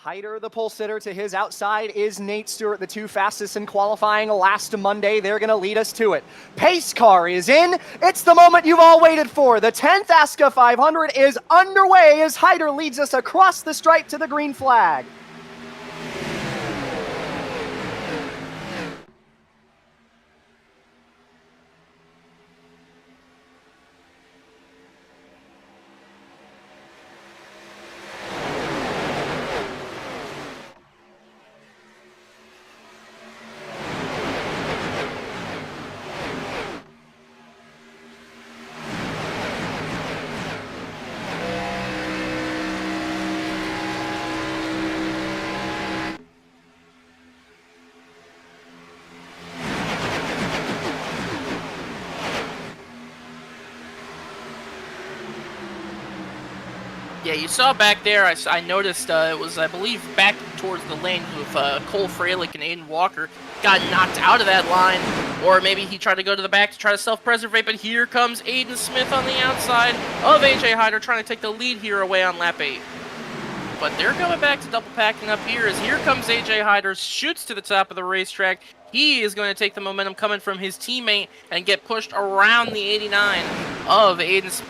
Hyder, the pole sitter, to his outside is Nate Stewart, the two fastest in qualifying last Monday. They're going to lead us to it. Pace car is in. It's the moment you've all waited for. The 10th ASCA 500 is underway as Hyder leads us across the stripe to the green flag. Yeah, you saw back there, I noticed it was, I believe, back towards the lane with Cole Freilich and Aiden Walker got knocked out of that line, or maybe he tried to go to the back to try to self-preservate, but here comes Aiden Smith on the outside of AJ Hyder trying to take the lead here away on lap 8. But they're coming back to double packing up here as here comes AJ Hyder, shoots to the top of the racetrack. He is going to take the momentum coming from his teammate and get pushed around the 89 of Aiden Smith.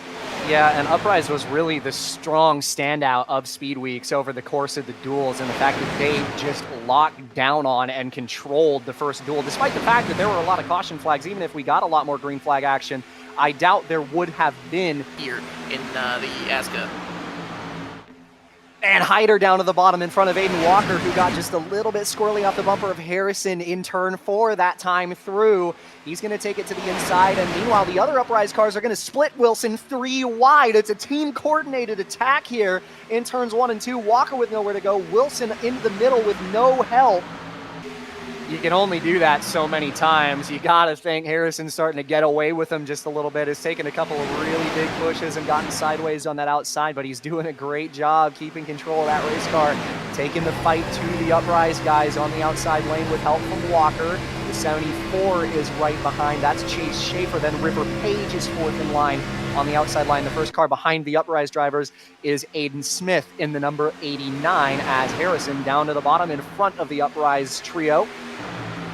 Yeah, and Uprise was really the strong standout of Speed Weeks over the course of the duels, and the fact that they just locked down on and controlled the first duel, despite the fact that there were a lot of caution flags. Even if we got a lot more green flag action, I doubt there would have been Here in the ASCA. And Hyder down to the bottom in front of Aiden Walker, who got just a little bit squirrely off the bumper of Harrison in turn 4 that time through. He's going to take it to the inside, and meanwhile, the other Uprise cars are going to split Wilson 3 wide. It's a team-coordinated attack here in turns 1 and 2. Walker with nowhere to go. Wilson into the middle with no help. You can only do that so many times. You got to think Harrison's starting to get away with him just a little bit. Has taken a couple of really big pushes and gotten sideways on that outside, but he's doing a great job keeping control of that race car, taking the fight to the Uprise guys on the outside lane with help from Walker. The 74 is right behind. That's Chase Schaefer. Then River Page is 4th in line on the outside line. The first car behind the Uprise drivers is Aiden Smith in the number 89 as Harrison down to the bottom in front of the Uprise trio.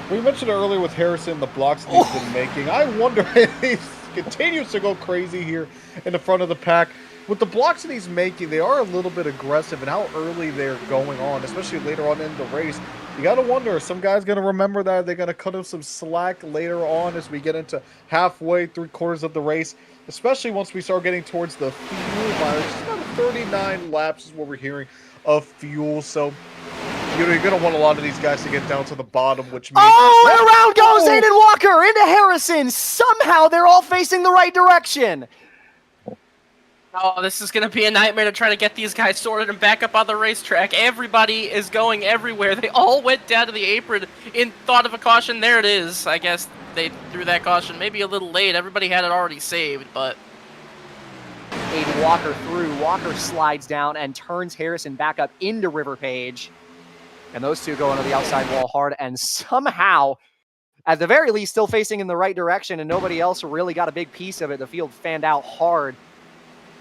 We mentioned earlier with Harrison, the blocks that he's been making. I wonder if he continues to go crazy here in the front of the pack. With the blocks that he's making, they are a little bit aggressive and how early they're going on, especially later on in the race. You got to wonder, are some guys going to remember that? They're going to cut him some slack later on as we get into halfway, 3/4 of the race, especially once we start getting towards the fuel mileage. It's about 39 laps is what we're hearing of fuel, so you're going to want a lot of these guys to get down to the bottom, which means... Oh, and around goes Aiden Walker into Harrison. Somehow they're all facing the right direction. Oh, this is going to be a nightmare to try to get these guys sorted and back up on the racetrack. Everybody is going everywhere. They all went down to the apron in thought of a caution. There it is. I guess they threw that caution maybe a little late. Everybody had it already saved, but... Aiden Walker through. Walker slides down and turns Harrison back up into River Page. And those two go into the outside wall hard and somehow, at the very least, still facing in the right direction, and nobody else really got a big piece of it. The field fanned out hard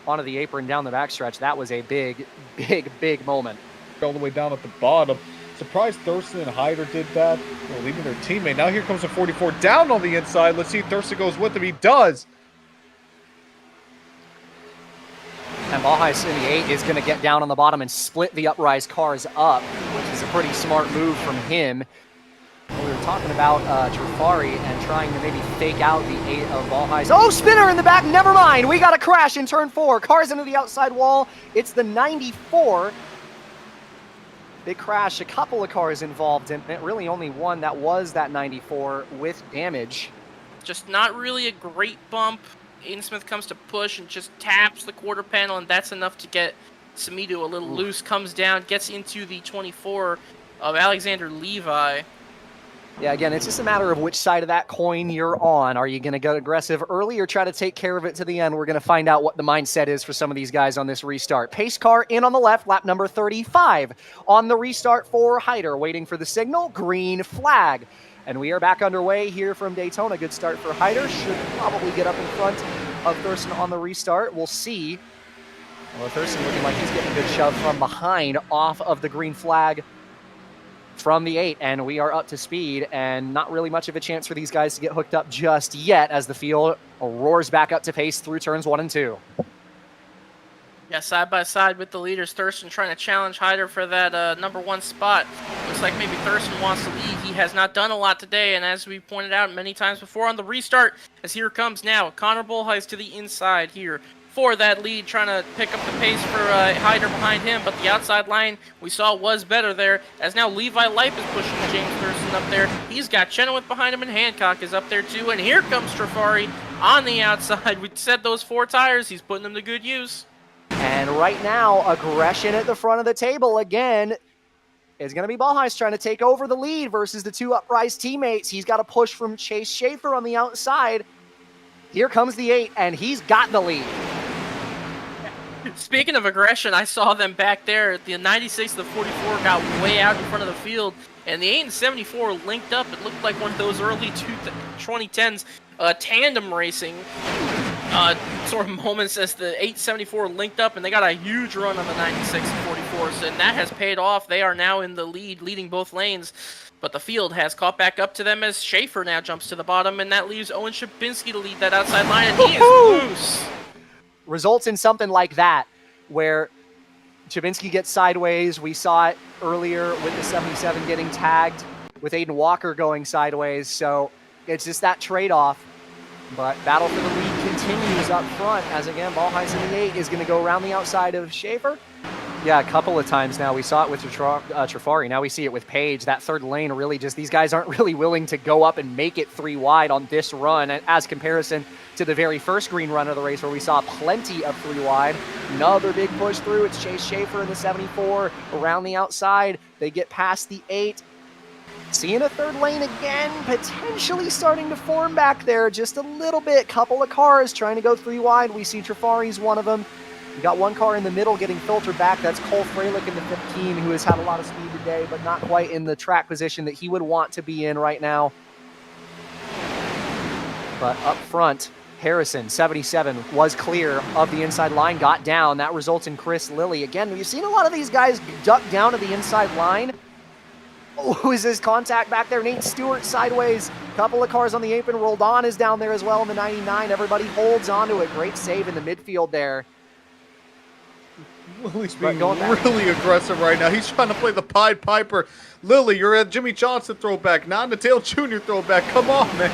onto the apron down the backstretch. That was a big, big, big moment. All the way down at the bottom. Surprised Thurston and Hyder did that, leaving their teammate. Now here comes a 44 down on the inside. Let's see if Thurston goes with him. He does. And Ballheis in the 8 is going to get down on the bottom and split the Uprise cars up, which is a pretty smart move from him. We were talking about Trifari and trying to maybe fake out the 8 of Ballheis. Oh, spinner in the back. Never mind. We got a crash in turn 4. Cars into the outside wall. It's the 94. Big crash. A couple of cars involved in it. Really only one. That was that 94 with damage. Just not really a great bump. Aiden Smith comes to push and just taps the quarter panel, and that's enough to get Samido a little loose. Comes down, gets into the 24 of Alexander Levi. Yeah, again, it's just a matter of which side of that coin you're on. Are you going to go aggressive early or try to take care of it to the end? We're going to find out what the mindset is for some of these guys on this restart. Pace car in on the left, lap number 35. On the restart for Hyder, waiting for the signal, green flag. And we are back underway here from Daytona. Good start for Hyder. Should probably get up in front of Thurston on the restart. We'll see Well, Thurston looking like he's getting a good shove from behind off of the green flag from the 8, and we are up to speed, and not really much of a chance for these guys to get hooked up just yet as the field roars back up to pace through turns 1 and 2. Yeah, side by side with the leaders, Thurston trying to challenge Hyder for that number 1 spot. Looks like maybe Thurston wants to lead. He has not done a lot today, and as we pointed out many times before on the restart, as here comes now, Connor Bullheis to the inside here for that lead, trying to pick up the pace for Hyder behind him, but the outside line we saw was better there, as now Levi Lipe is pushing James Thurston up there. He's got Chenoweth behind him, and Hancock is up there too, and here comes Trafari on the outside. We said those 4 tires, he's putting them to good use. And right now, aggression at the front of the table again is going to be Bullheis trying to take over the lead versus the 2 Uprise teammates. He's got a push from Chase Schaefer on the outside. Here comes the 8, and he's got the lead. Speaking of aggression, I saw them back there. The 96 and the 44 got way out in front of the field, and the 8 and 74 linked up. It looked like one of those early 2010s tandem racing sort of moments as the 874 linked up, and they got a huge run on the 96 and 44s, and that has paid off. They are now in the lead, leading both lanes, but the field has caught back up to them as Schaefer now jumps to the bottom, and that leaves Owen Shabinsky to lead that outside line, and he is loose. Results in something like that, where Chabinsky gets sideways. We saw it earlier with the 77 getting tagged, with Aiden Walker going sideways, so it's just that trade-off. But battle for the lead continues up front, as again, Bullheis in the 8 is going to go around the outside of Schaefer. Yeah, a couple of times now. We saw it with Trafari. Now we see it with Page. That third lane really just, these guys aren't really willing to go up and make it 3 wide on this run as comparison to the very first green run of the race where we saw plenty of 3 wide. Another big push through. It's Chase Schaefer in the 74 around the outside. They get past the 8. Seeing a third lane again, potentially starting to form back there just a little bit. Couple of cars trying to go 3 wide. We see Trafari's one of them. We got one car in the middle getting filtered back. That's Cole Freilich in the 15, who has had a lot of speed today, but not quite in the track position that he would want to be in right now. But up front, Harrison, 77, was clear of the inside line, got down. That results in Chris Lilly. Again, we've seen a lot of these guys duck down to the inside line. Oh, who is his contact back there? Nate Stewart sideways. Couple of cars on the apron. Roldan is down there as well in the 99. Everybody holds onto it. Great save in the midfield there. Lily's being really aggressive right now. He's trying to play the Pied Piper. Lily, you're a Jimmy Johnson throwback, not a Dale Jr. throwback. Come on, man.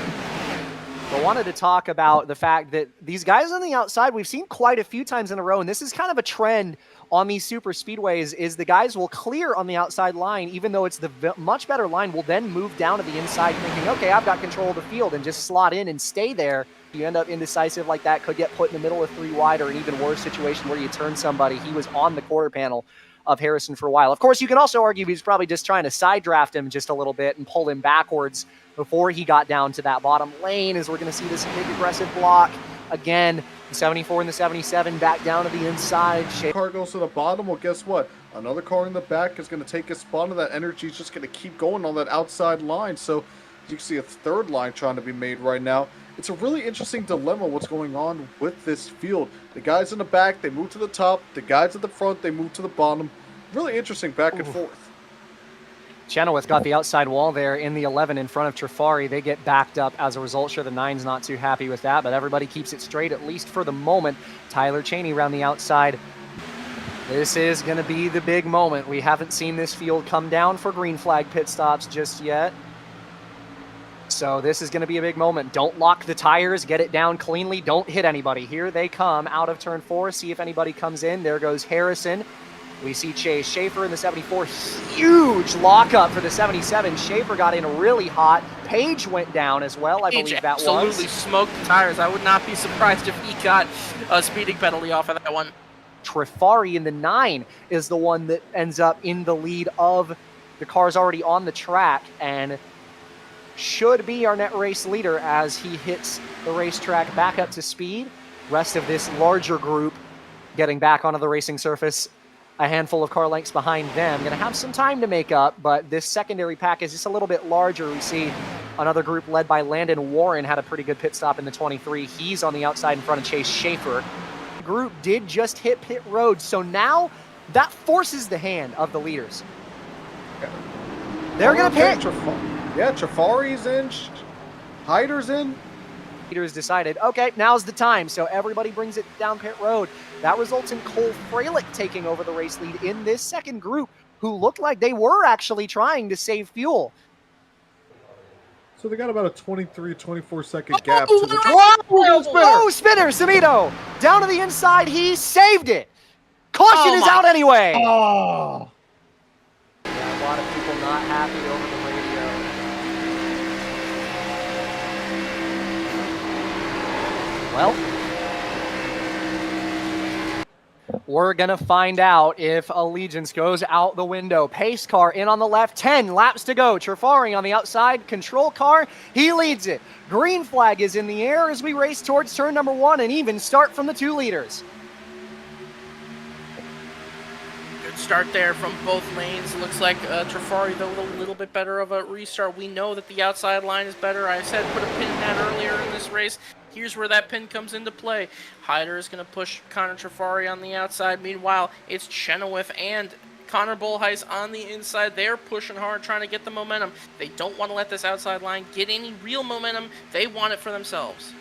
I wanted to talk about the fact that these guys on the outside, we've seen quite a few times in a row, and this is kind of a trend on these super speedways, is the guys will clear on the outside line, even though it's the much better line, will then move down to the inside thinking, okay, I've got control of the field, and just slot in and stay there. You end up indecisive like that, could get put in the middle of 3 wide, or an even worse situation where you turn somebody. He was on the quarter panel of Harrison for a while. Of course, you can also argue he's probably just trying to side draft him just a little bit and pull him backwards before he got down to that bottom lane, as we're going to see this big aggressive block. Again, the 74 and the 77 back down to the inside. Car goes to the bottom. Well, guess what? Another car in the back is going to take a spot, and that energy is just going to keep going on that outside line. So you can see a third line trying to be made right now. It's a really interesting dilemma what's going on with this field. The guys in the back, they move to the top. The guys at the front, they move to the bottom. Really interesting back and forth. Chenoweth got the outside wall there in the 11 in front of Trafari. They get backed up as a result. Sure, the 9's not too happy with that, but everybody keeps it straight, at least for the moment. Tyler Cheney around the outside. This is going to be the big moment. We haven't seen this field come down for green flag pit stops just yet. So this is going to be a big moment. Don't lock the tires. Get it down cleanly. Don't hit anybody. Here they come out of turn 4. See if anybody comes in. There goes Harrison. We see Chase Schaefer in the 74. Huge lockup for the 77. Schaefer got in really hot. Page went down as well, I believe that was. Absolutely smoked the tires. I would not be surprised if he got a speeding penalty off of that one. Trafari in the 9 is the one that ends up in the lead of the cars already on the track, and should be our net race leader as he hits the racetrack back up to speed. Rest of this larger group getting back onto the racing surface, a handful of car lengths behind them. Going to have some time to make up, but this secondary pack is just a little bit larger. We see another group led by Landon Warren had a pretty good pit stop in the 23. He's on the outside in front of Chase Schaefer. group did just hit pit road, so now that forces the hand of the leaders. They're going to pit. Yeah, Trafari's in. Hyder's in. Leaders decided, okay, now's the time, so everybody brings it down pit road. That results in Cole Freilich taking over the race lead in this second group, who looked like they were actually trying to save fuel. So they got about a 23, 24-second gap to the... Spinner! Samito! Down to the inside, he saved it! Caution is out anyway! Oh! Yeah, a lot of people not happy over the radio. Well, we're going to find out if Allegiance goes out the window. Pace car in on the left, 10 laps to go. Trafari on the outside, control car, he leads it. Green flag is in the air as we race towards turn number 1, and even start from the 2 leaders. Good start there from both lanes. Looks like Trafari, though, with a little bit better of a restart. We know that the outside line is better. I said put a pin in that earlier in this race. Here's where that pin comes into play. Hyder is going to push Connor Trafari on the outside. Meanwhile, it's Chenoweth and Connor Bullheis on the inside. They're pushing hard, trying to get the momentum. They don't want to let this outside line get any real momentum. They want it for themselves.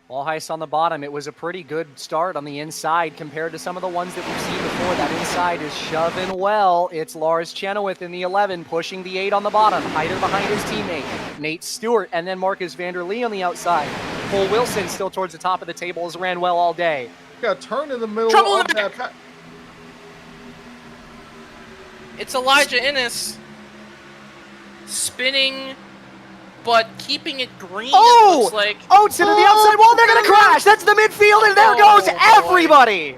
Bullheis on the bottom. It was a pretty good start on the inside compared to some of the ones that we've seen before. That inside is shoving well. It's Lars Chenoweth in the 11, pushing the 8 on the bottom. Hyder behind his teammate, Nate Stewart, and then Marcus Vanderlee on the outside. Cole Wilson still towards the top of the table, has ran well all day. Got a turn in the middle Trouble of in the that. back. It's Elijah Innes spinning, but keeping it green, it looks like. Oh, to the outside wall, they're going to crash. That's the midfield, and there goes everybody.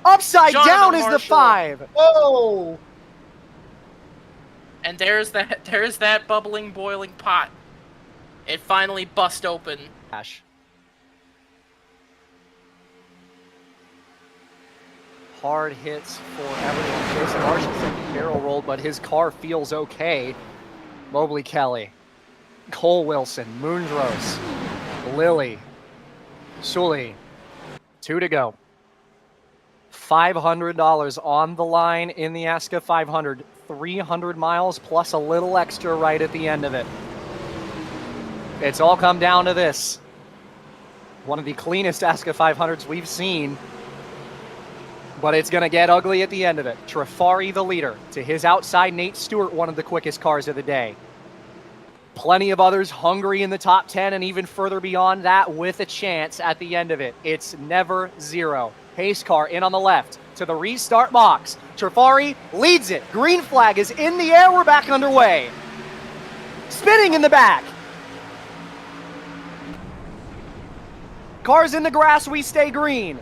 Upside down is the 5. Oh! And there's that bubbling, boiling pot. It finally bust open. Hard hits for everyone. Jason Marshall barrel rolled, but his car feels okay. Mobley Kelly, Cole Wilson, Moondros, Lilly, Sully. 2 to go. $500 on the line in the ASCA 500. 300 miles plus a little extra right at the end of it. It's all come down to this. One of the cleanest ASCA 500s we've seen. But it's going to get ugly at the end of it. Trafari the leader. To his outside, Nate Stewart, one of the quickest cars of the day. Plenty of others hungry in the top 10 and even further beyond that with a chance at the end of it. It's never zero. Pace car in on the left to the restart box. Trafari leads it. Green flag is in the air. We're back underway. Spinning in the back. Cars in the grass, we stay green.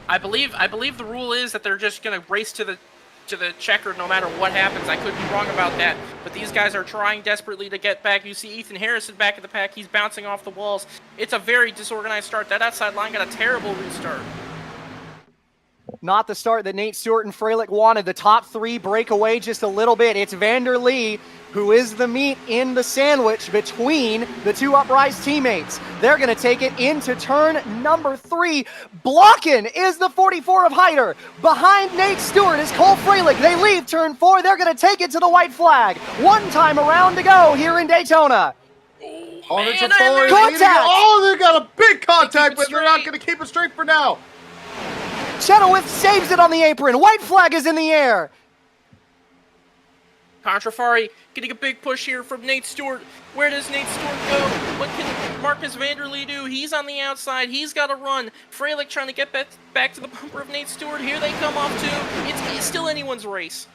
I believe the rule is that they're just going to race to the checker no matter what happens. I could be wrong about that, but these guys are trying desperately to get back. You see Ethan Harrison back at the pack. He's bouncing off the walls. It's a very disorganized start. That outside line got a terrible restart. Not the start that Nate Stewart and Freilich wanted. The top 3 break away just a little bit. It's Vanderlee who is the meat in the sandwich between the 2 Uprise teammates. They're going to take it into turn number 3. Blocking is the 44 of Hyder. Behind Nate Stewart is Cole Freilich. They leave turn 4. They're going to take it to the white flag. 1 time around to go here in Daytona. Man, Contact! Oh, they got a big contact, but they're not going to keep it straight for now. Chenoweth saves it on the apron. White flag is in the air. Connor Trafari getting a big push here from Nate Stewart. Where does Nate Stewart go? What can Marcus Vanderlee do? He's on the outside. He's got to run. Freilich trying to get back to the bumper of Nate Stewart. Here they come off too. It's still anyone's race.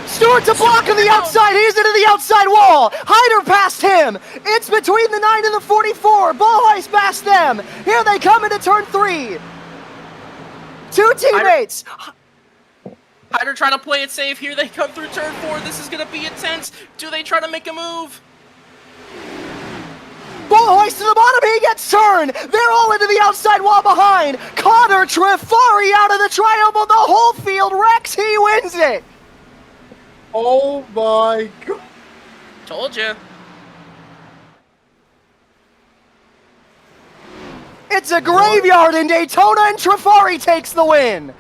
Stewart to block on the outside. He's into the outside wall. Hyder past him. It's between the 9 and the 44. Bullheis past them. Here they come into turn 3. 2 teammates. Hyder trying to play it safe. Here they come through turn 4. This is going to be intense. Do they try to make a move? Bullheis to the bottom. He gets turned. They're all into the outside wall behind. Connor Trafari out of the triangle. The whole field wrecks. He wins it. Oh my God. Told you. It's a graveyard in Daytona, and Trifari takes the win.